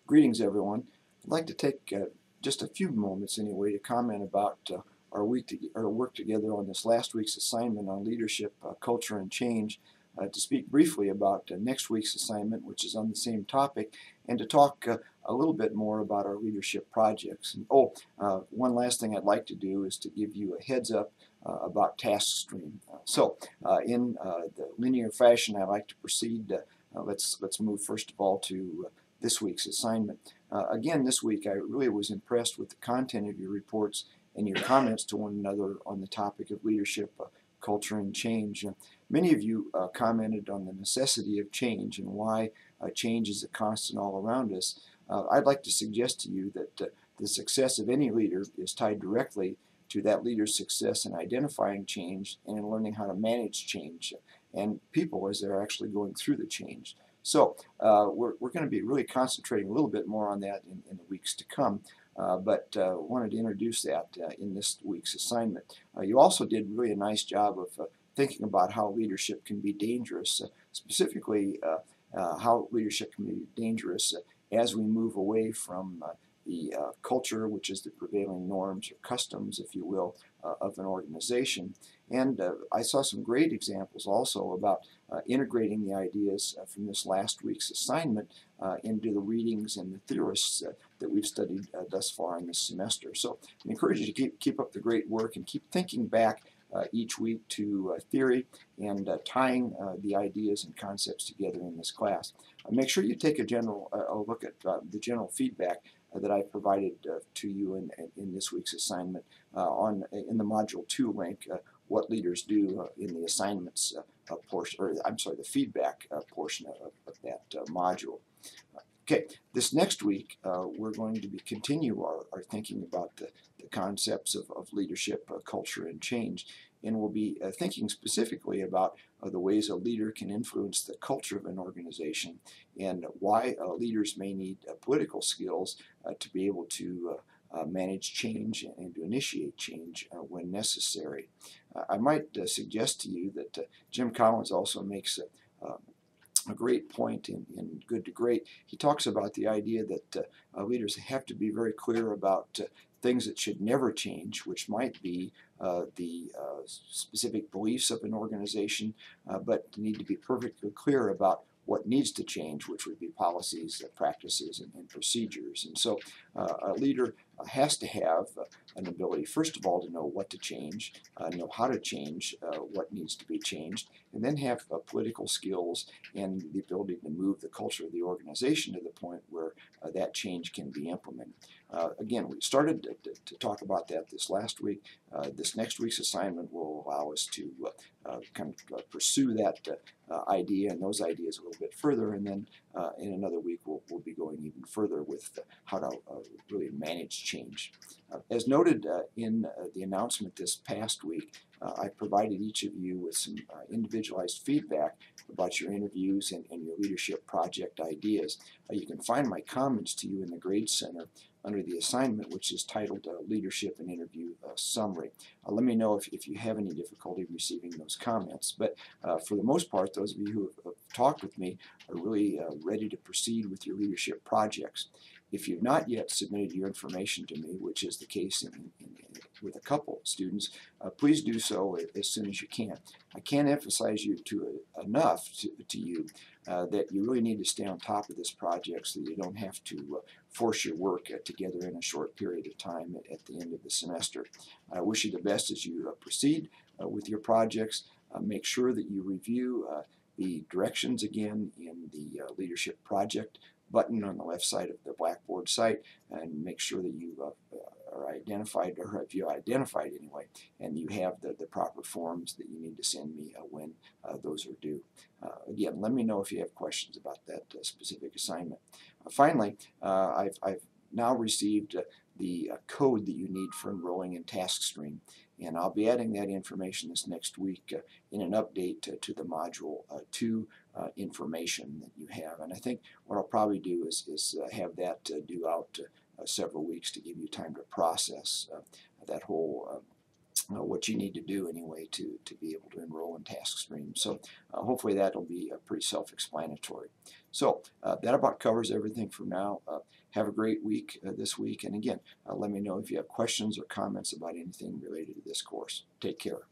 Greetings, everyone. I'd like to take just a few moments anyway to comment about our work together on this last week's assignment on leadership, culture, and change. To speak briefly about next week's assignment, which is on the same topic, and to talk a little bit more about our leadership projects. And one last thing I'd like to do is to give you a heads up about TaskStream. In the linear fashion, I'd like to proceed. Let's move first of all to this week's assignment. Again, this week I really was impressed with the content of your reports and your comments to one another on the topic of leadership, culture, and change. Many of you commented on the necessity of change and why change is a constant all around us. I'd like to suggest to you that the success of any leader is tied directly to that leader's success in identifying change and in learning how to manage change and people as they're actually going through the change. So we're going to be really concentrating a little bit more on that in the weeks to come, but wanted to introduce that in this week's assignment. You also did really a nice job of thinking about how leadership can be dangerous, specifically how leadership can be dangerous as we move away from the culture, which is the prevailing norms or customs, if you will, of an organization. And I saw some great examples also about integrating the ideas from this last week's assignment into the readings and the theorists that we've studied thus far in this semester. So I encourage you to keep up the great work and keep thinking back each week to theory and tying the ideas and concepts together in this class. Make sure you take a look at the general feedback that I provided to you in this week's assignment in the Module 2 link, what leaders do in the assignments portion, or I'm sorry, the feedback portion of that module. Okay, this next week we're going to continue our thinking about the concepts of leadership, culture, and change, and we'll be thinking specifically about the ways a leader can influence the culture of an organization and why leaders may need political skills to be able to manage change and to initiate change when necessary. I might suggest to you that Jim Collins also makes a great point in Good to Great. He talks about the idea that leaders have to be very clear about things that should never change, which might be the specific beliefs of an organization, but need to be perfectly clear about what needs to change, which would be policies, practices, and procedures. And so a leader has to have an ability, first of all, to know what to change, know how to change what needs to be changed, and then have political skills and the ability to move the culture of the organization to the point where that change can be implemented. Again, we started to talk about that this last week. This next week's assignment will allow us to pursue that idea and those ideas a little bit further, and then in another week we'll be going even further with how to really manage change. As noted in the announcement this past week, I provided each of you with some individualized feedback about your interviews and your leadership project ideas. You can find my comments to you in the Grade Center under the assignment, which is titled Leadership and Interview Summary. Let me know if you have any difficulty receiving those comments. But for the most part, those of you who have talked with me are really ready to proceed with your leadership projects. If you've not yet submitted your information to me, which is the case with a couple students, please do so as soon as you can. I can't emphasize enough to you that you really need to stay on top of this project so that you don't have to force your work together in a short period of time at the end of the semester. I wish you the best as you proceed with your projects. Make sure that you review the directions again in the leadership project button on the left side of the Blackboard site, and make sure that you are identified, or if you're identified anyway, and you have the proper forms that you need to send me when those are due. Again, let me know if you have questions about that specific assignment. Finally, I've now received the code that you need for enrolling in TaskStream, and I'll be adding that information this next week in an update to the Module 2 information that you have. And I think what I'll probably do is have that due out several weeks to give you time to process that whole what you need to do anyway to be able to enroll in TaskStream. So hopefully that'll be pretty self-explanatory. So that about covers everything for now. Have a great week this week, and again, let me know if you have questions or comments about anything related to this course. Take care.